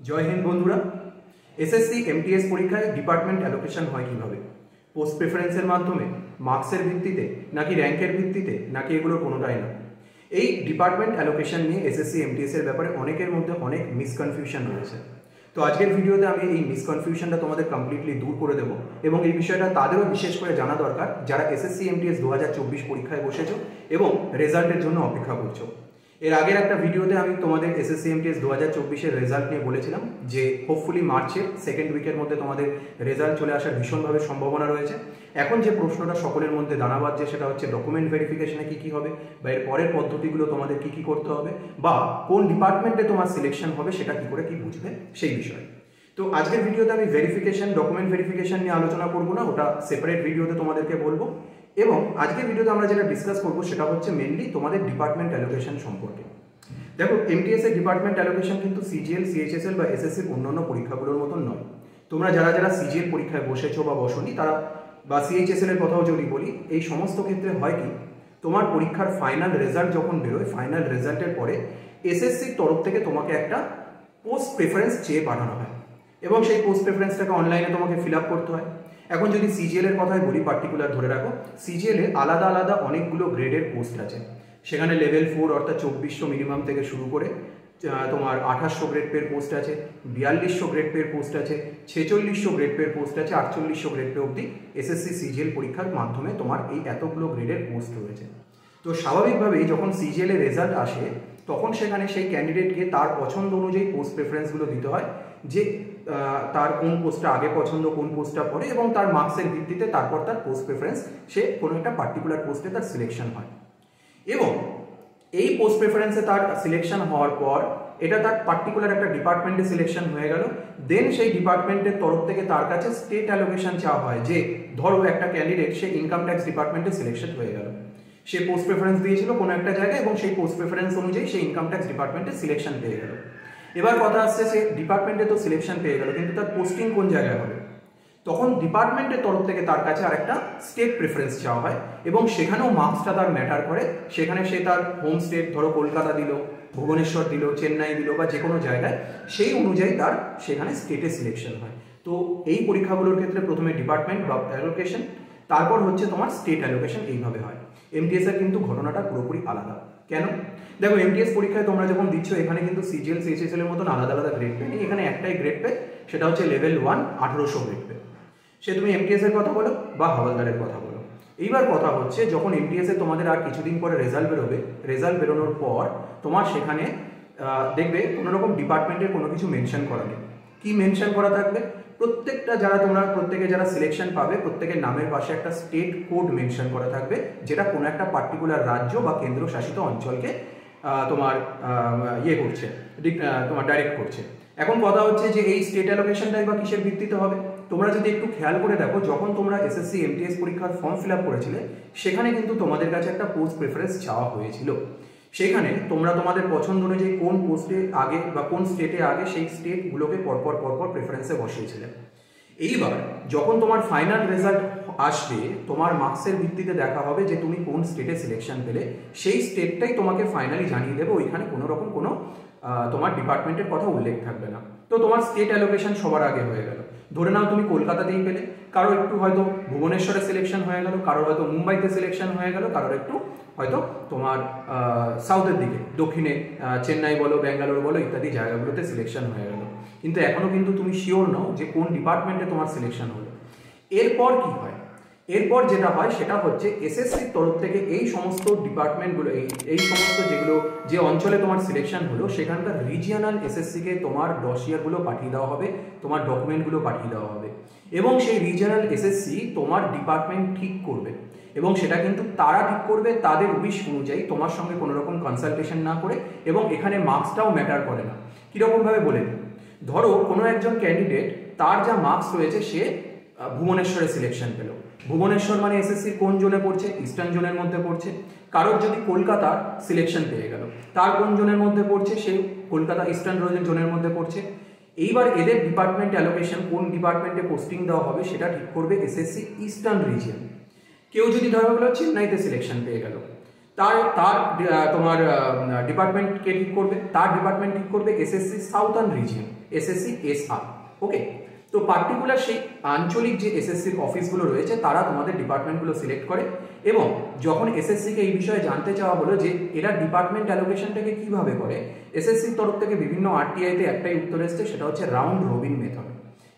জয় হিন্দ বন্ধুরা। SSC MTS পরীক্ষায় department allocation হয় কিভাবে? পোস্ট প্রেফারেন্সের মাধ্যমে, মার্কসের ভিত্তিতে, নাকি র্যাঙ্কের ভিত্তিতে, নাকি এগুলো কোনোটাই না? এই ডিপার্টমেন্ট অ্যালোকেশন নিয়ে এসএসসি এমটিএস এর ব্যাপারে অনেকের মধ্যে অনেক মিসকনফিউশন রয়েছে। তো আজকের ভিডিওতে আমি এই মিসকনফিউশনটা তোমাদের কমপ্লিটলি দূর করে দেবো এবং এই বিষয়টা তাদেরও বিশেষ করে জানা দরকার যারা এসএসসি এমটিএস 2024 পরীক্ষায় বসেছো এবং রেজাল্টের জন্য অপেক্ষা করছো। এর আগের একটা ভিডিওতে আমি তোমাদের এসএসসি এমটিএস 2024-এর রেজাল্ট নিয়ে বলেছিলাম যে হোপফুলি মার্চের সেকেন্ড উইকের মধ্যে তোমাদের রেজাল্ট চলে আসার ভীষণভাবে সম্ভাবনা রয়েছে। এখন যে প্রশ্নটা সকলের মধ্যে দানা বাজছে সেটা হচ্ছে ডকুমেন্ট ভেরিফিকেশনে কী হবে, বা এর পরের পদ্ধতিগুলো তোমাদের কী করতে হবে, বা কোন ডিপার্টমেন্টে তোমার সিলেকশন হবে সেটা কী করে বুঝবে সেই বিষয়ে। তো আজকের ভিডিওতে আমি ডকুমেন্ট ভেরিফিকেশন নিয়ে আলোচনা করবো না, ওটা সেপারেট ভিডিওতে তোমাদেরকে বলবো। এবং আজকের ভিডিওতে আমরা যেটা ডিসকাস করবো সেটা হচ্ছে মেনলি তোমাদের ডিপার্টমেন্ট অ্যালোকেশন সম্পর্কে। দেখো, এমটিএস এর ডিপার্টমেন্ট অ্যালোকেশন কিন্তু সিজিএল, সিএইচএসএল বা এসএসসির অন্যান্য পরীক্ষাগুলোর মতন নয়। তোমরা যারা সিজিএল পরীক্ষায় বসেছো বা বসনি তারা, বা সিএইচএসএল এর কথাও যদি বলি, এই সমস্ত ক্ষেত্রে হয় কি, তোমার পরীক্ষার ফাইনাল রেজাল্ট যখন বেরোয়, ফাইনাল রেজাল্টের পরে এসএসসির তরফ থেকে তোমাকে একটা পোস্ট প্রেফারেন্স চেয়ে পাঠানো হয় এবং সেই পোস্ট প্রেফারেন্সটাকে অনলাইনে তোমাকে ফিল আপ করতে হয়। এখন যদি সিজিএল এর কথাই বলি, পার্টিকুলার ধরে রাখো, সিজিএল এ আলাদা আলাদা অনেকগুলো গ্রেডের পোস্ট আছে। সেখানে লেভেল 4 অর্থাৎ 2400 মিনিমাম থেকে শুরু করে তোমার 2800 গ্রেড পের পোস্ট আছে, 4200 গ্রেড পের পোস্ট আছে, 4600 গ্রেড পের পোস্ট আছে, 4800 গ্রেড পে অবধি এসএসসি সিজিএল পরীক্ষার মাধ্যমে তোমার এই এতগুলো গ্রেডের পোস্ট রয়েছে। তো স্বাভাবিকভাবেই যখন সিজিএল এর রেজাল্ট আসে তখন সেখানে সেই ক্যান্ডিডেটকে তার পছন্দ অনুযায়ী পোস্ট প্রেফারেন্সগুলো দিতে হয়, যে তার কোন পোস্টটা আগে পছন্দ, কোন পোস্টটা পরে, এবং তার মার্কসের ভিত্তিতে তারপর তার পোস্ট প্রেফারেন্স, সে কোনো একটা পার্টিকুলার পোস্টে তার সিলেকশন হয়। এবং এই পোস্ট প্রেফারেন্সে তার সিলেকশন হওয়ার পর এটা তার পার্টিকুলার একটা ডিপার্টমেন্টে সিলেকশন হয়ে গেল। দেন সেই ডিপার্টমেন্টের তরফ থেকে তার কাছে স্টেট অ্যালোকেশন চাওয়া হয়, যে ধরো একটা ক্যান্ডিডেট সে ইনকাম ট্যাক্স ডিপার্টমেন্টে সিলেকশন হয়ে গেল, সে পোস্ট প্রেফারেন্স দিয়েছিল কোনো একটা জায়গায় এবং সেই পোস্ট প্রেফারেন্স অনুযায়ী সে ইনকাম ট্যাক্স ডিপার্টমেন্টে সিলেকশন পেয়ে গেল। এবার কথা আসছে, সে ডিপার্টমেন্টে তো সিলেকশন পেয়ে গেল, কিন্তু তার পোস্টিং কোন জায়গায় হবে? তখন ডিপার্টমেন্টের তরফ থেকে তার কাছে আরেকটা স্টেট প্রেফারেন্স চাওয়া হয় এবং সেখানেও মার্কসটা তার ম্যাটার করে। সেখানে সে তার হোম স্টেট, ধরো কলকাতা দিল, ভুবনেশ্বর দিল, চেন্নাই দিল, বা যে কোনো জায়গায়, সেই অনুযায়ী তার সেখানে স্টেটে সিলেকশন হয়। তো এই পরীক্ষাগুলোর ক্ষেত্রে প্রথমে ডিপার্টমেন্ট বা অ্যালোকেশন, তারপর হচ্ছে তোমার স্টেট অ্যালোকেশন, এইভাবে হয়। এমটিএস এর কিন্তু ঘটনাটা পুরোপুরি আলাদা। কেন? দেখো, এমটিএস পরীক্ষায় তোমরা যখন দিচ্ছ এখানে কিন্তু সিজিএল, সিএইচএসএল এর মতন আলাদা আলাদা গ্রেড পে নেই। এখানে একটাই গ্রেড পে, সেটা হচ্ছে লেভেল 1 1800 গ্রেড পে। সে তুমি এমটিএস এর কথা বলো বা হাওলদারের কথা বলো। এইবার কথা হচ্ছে, যখন এমটিএস এ তোমাদের আর কিছুদিন পরে রেজাল্ট বেরোবে, রেজাল্ট বেরোনোর পর তোমার সেখানে দেখবে কোনো রকম ডিপার্টমেন্টের কোনো কিছু মেনশন করা নেই। কি মেনশন করা থাকবে? প্রত্যেকে যারা সিলেকশন পাবে প্রত্যেকের নামের পাশে একটা স্টেট কোড মেনশন করা থাকবে, যেটা কোনো একটা পার্টিকুলার রাজ্য বা কেন্দ্রশাসিত অঞ্চলকে তোমার তোমার ডাইরেক্ট করছে। এখন কথা হচ্ছে যে এই স্টেট অ্যালোকেশনটাই বা কিসের ভিত্তিতে হবে? তোমরা যদি একটু খেয়াল করে দেখো, যখন তোমরা এসএসসি এমটিএস পরীক্ষার ফর্ম ফিল আপ করেছিলে সেখানে কিন্তু তোমাদের কাছে একটা পোস্ট প্রেফারেন্স চাওয়া হয়েছিল। সেখানে তোমরা তোমাদের পছন্দ অনুযায়ী কোন পোস্টে আগে বা কোন স্টেটে আগে, সেই স্টেটগুলোকে পরপর প্রেফারেন্সে বসিয়েছিলে। এইবার যখন তোমার ফাইনাল রেজাল্ট আসবে, তোমার মার্কসের ভিত্তিতে দেখা হবে যে তুমি কোন স্টেটে সিলেকশন পেলে, সেই স্টেটটাই তোমাকে ফাইনালি জানিয়ে দেবে। ওইখানে কোনো রকম কোনো তোমার ডিপার্টমেন্টের কথা উল্লেখ থাকবে না। তো তোমার স্টেট অ্যালোকেশন সবার আগে হয়ে গেল। ধরে নাও তুমি কলকাতাতেই পেলে, কারো একটু হয়তো ভুবনেশ্বরে সিলেকশন হয়ে গেল, কারোর হয়তো মুম্বাইতে সিলেকশন হয়ে গেল, কারোর একটু হয়তো তোমার সাউথের দিকে, দক্ষিণে চেন্নাই বলো, ব্যাঙ্গালোর বলো, ইত্যাদি জায়গাগুলোতে সিলেকশন হয়ে গেল। কিন্তু এখনো কিন্তু তুমি শিওর নও যে কোন ডিপার্টমেন্টে তোমার সিলেকশন হলো। এরপর কি হয়? এরপর যেটা হয় সেটা হচ্ছে এসএসসির তরফ থেকে এই সমস্ত ডিপার্টমেন্টগুলো, এই সমস্ত যে অঞ্চলে তোমার সিলেকশন হলো সেখানকার রিজিয়নাল এসএসসিকে তোমার ডসিয়ারগুলো পাঠিয়ে দেওয়া হবে, তোমার ডকুমেন্টগুলো পাঠিয়ে দেওয়া হবে এবং সেই রিজিয়নাল এসএসসি তোমার ডিপার্টমেন্ট ঠিক করবে এবং সেটা কিন্তু তারা ঠিক করবে তাদের উইশ অনুযায়ী, তোমার সঙ্গে কোনো রকম কনসালটেশন না করে। এবং এখানে মার্কসটাও ম্যাটার করে না। কীরকমভাবে বলে দিই, ধরো কোনো একজন ক্যান্ডিডেট, তার যা মার্কস রয়েছে, সে ভুবনেশ্বরে সিলেকশন পেল। ভুবনেশ্বর মানে এসএসসির কোন জোনে পড়ছে? ইস্টার্ন জোনের মধ্যে পড়ছে। কারোর যদি কলকাতার সিলেকশন পেয়ে গেল, তার কোন জোনের মধ্যে পড়ছে? সে কলকাতা ইস্টার্ন জোনের মধ্যে পড়ছে। এইবার এদের ডিপার্টমেন্ট অ্যালোকেশন, কোন ডিপার্টমেন্টে পোস্টিং দেওয়া হবে সেটা ঠিক করবে এসএসসি ইস্টার্ন রিজিয়ন। কেউ যদি ধরা গেল চেন্নাইতে সিলেকশন পেয়ে গেল, তার তার তোমার ডিপার্টমেন্টকে ঠিক করবে, তার ডিপার্টমেন্ট ঠিক করবে SSC southern region, SSC SR. Okay, তো পার্টিকুলার সেই আঞ্চলিক যে এসএসসির অফিসগুলো রয়েছে তারা তোমাদের ডিপার্টমেন্টগুলো সিলেক্ট করে। এবং যখন এসএসসিকে এই বিষয়ে জানতে চাওয়া হলো যে এরা ডিপার্টমেন্ট অ্যালোকেশনটাকে কিভাবে করে, এসএসসির তরফ থেকে বিভিন্ন আরটিআইতে একটাই উত্তর এসছে, সেটা হচ্ছে round robin method.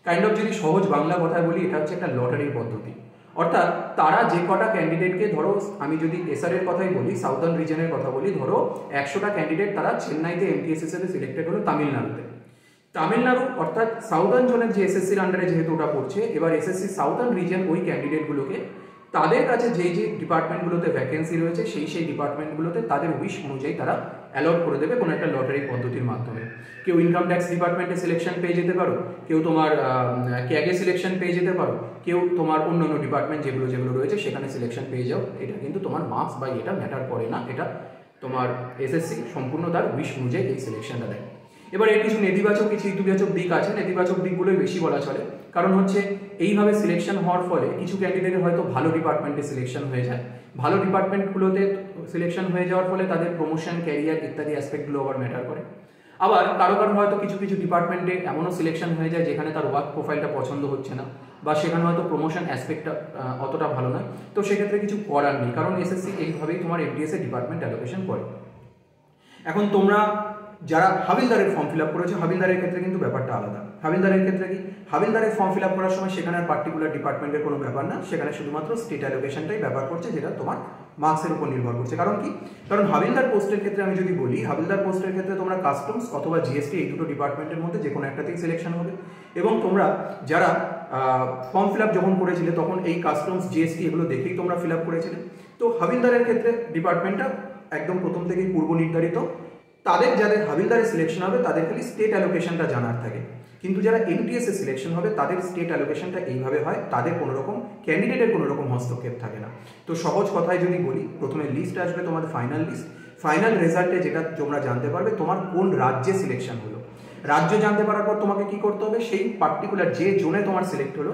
Kind of যদি সহজ বাংলা কথায় বলি, এটা হচ্ছে একটা লটারির পদ্ধতি। অর্থাৎ তারা যে কটা ক্যান্ডিডেটকে, ধরো আমি যদি এসআর এর কথাই বলি, সাউথার্ন রিজনের কথা বলি, ধরো 100টা ক্যান্ডিডেট তারা চেন্নাইতে এমটিএস হিসেবে সিলেক্টেড হলো তামিলনাড়ু অর্থাৎ সাউথার্ন জোনের যে এসএসসির আন্ডারে যেহেতু ওটা পড়ছে, এবার এসএসসি সাউথার্ন রিজন ওই ক্যান্ডিডেটগুলোকে তাদের কাছে যেই যে ডিপার্টমেন্টগুলোতে ভ্যাকেন্সি রয়েছে সেই ডিপার্টমেন্টগুলোতে তাদের উইশ অনুযায়ী তারা অ্যালট করে দেবে কোনো একটা লটারি পদ্ধতির মাধ্যমে। কেউ ইনকাম ট্যাক্স ডিপার্টমেন্টে সিলেকশন পেয়ে যেতে পারো, কেউ তোমার ক্যাগে সিলেকশন পেয়ে যেতে পারো, কেউ তোমার অন্যান্য ডিপার্টমেন্ট যেগুলো রয়েছে সেখানে সিলেকশন পেয়ে যাও। এটা কিন্তু তোমার মার্কস বা এটা ম্যাটার করে না, এটা তোমার এসএসসি সম্পূর্ণ তার উইশ অনুযায়ী এই সিলেকশনটা দেয়। এবার এর কিছু নেতিবাচক কিছু ইতিবাচক দিক আছে, নেতিবাচক দিকগুলোই বেশি বলা চলে। কারণ হচ্ছে এইভাবে সিলেকশন হওয়ার ফলে কিছু ক্যান্ডিডেটের হয়তো ভালো ডিপার্টমেন্টে সিলেকশন হয়ে যায়, ভালো ডিপার্টমেন্টগুলোতে সিলেকশন হয়ে যাওয়ার ফলে তাদের প্রমোশন, ক্যারিয়ার ইত্যাদি অ্যাসপেক্টগুলো আবার ম্যাটার করে। আবার কারো হয়তো কিছু ডিপার্টমেন্টে এমনও সিলেকশন হয়ে যায় যেখানে তার ওয়ার্ক প্রোফাইলটা পছন্দ হচ্ছে না, বা সেখানে হয়তো প্রমোশন অ্যাসপেক্টটা অতটা ভালো নয়। তো সেক্ষেত্রে কিছু করার নেই, কারণ এসএসসি এইভাবেই তোমার এমটিএস এ ডিপার্টমেন্ট অ্যালোকেশন করে। এখন তোমরা যারা হাবিলদারের ফর্ম ফিল আপ করেছো, হাবিলদারের ক্ষেত্রে কিন্তু ব্যাপারটা আলাদা। হাবিলদারের ক্ষেত্রে কি, হাবিলদারের ফর্ম ফিল আপ করার সময় সেখানে আর পার্টিকুলার ডিপার্টমেন্টের কোনো ব্যাপার না, সেখানে শুধুমাত্র স্টেট অ্যালোকেশনটাই ব্যাপার করছে, যেটা তোমার মার্কসের উপর নির্ভর করছে। কারণ কি, কারণ হাবিলদার পোস্টের ক্ষেত্রে আমি যদি বলি, হাবিলদার পোস্টের ক্ষেত্রে তোমরা কাস্টমস অথবা জিএসটি এই দুটো ডিপার্টমেন্টের মধ্যে যে কোনো একটাতেই সিলেকশন হবে। এবং তোমরা যারা ফর্ম ফিল আপ যখন করেছিলে তখন এই কাস্টমস, জিএসটি এগুলো দেখেই তোমরা ফিল আপ করেছিলে। তো হাবিলদারের ক্ষেত্রে ডিপার্টমেন্টটা একদম প্রথম থেকেই পূর্ব নির্ধারিত। যাদের হাবিলদারে সিলেকশন হবে তাদের খালি স্টেট অ্যালোকেশনটা জানার থাকে, কিন্তু যারা এমটিএস এ সিলেকশন হবে তাদের স্টেট অ্যালোকেশনটা এইভাবে হয়, তাদের কোনো রকম ক্যান্ডিডেটের কোনো রকম হস্তক্ষেপ থাকে না। তো সহজ কথায় যদি বলি, প্রথমে লিস্ট আসবে তোমাদের ফাইনাল লিস্ট, ফাইনাল রেজাল্টে যেটা তোমরা জানতে পারবে তোমার কোন রাজ্যে সিলেকশন হলো। রাজ্য জানতে পারার পর তোমাকে কি করতে হবে, সেই পার্টিকুলার যে জোনে তোমার সিলেক্ট হলো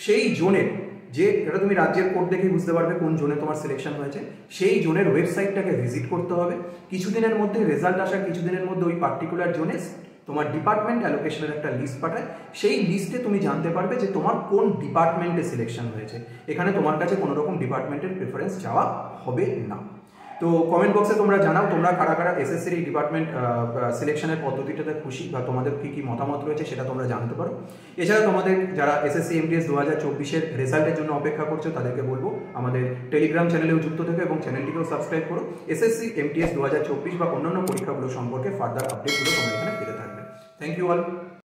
সেই জোনের যে, এটা তুমি রাজ্যের কোড দেখেই বুঝতে পারবে কোন জোনে তোমার সিলেকশন হয়েছে, সেই জোনের ওয়েবসাইটটাকে ভিজিট করতে হবে। কিছুদিনের মধ্যে রেজাল্ট আসার কিছুদিনের মধ্যে ওই পার্টিকুলার জোনে তোমার ডিপার্টমেন্ট অ্যালোকেশনের একটা লিস্ট পাঠায়, সেই লিস্টে তুমি জানতে পারবে যে তোমার কোন ডিপার্টমেন্টে সিলেকশন হয়েছে। এখানে তোমার কাছে কোনো রকম ডিপার্টমেন্টের প্রেফারেন্স চাওয়া হবে না। তো কমেন্ট বক্সে তোমরা জানাও তোমরা কারা এসএসসির এই ডিপার্টমেন্ট সিলেকশনের পদ্ধতিটাতে খুশি, বা তোমাদের কি মতামত রয়েছে সেটা তোমরা জানতে পারো। এছাড়া তোমাদের যারা এসএসসি এমটিএস 2024-এর রেজাল্টের জন্য অপেক্ষা করছো তাদেরকে বলবো আমাদের টেলিগ্রাম চ্যানেলেও যুক্ত থেকো এবং চ্যানেলটিকেও সাবস্ক্রাইব করো। এসএসসি এমটিএস 2024 বা অন্যান্য পরীক্ষাগুলো সম্পর্কে ফার্দার আপডেটগুলো তোমরা এখানে পেতে থাকবে। Thank you all.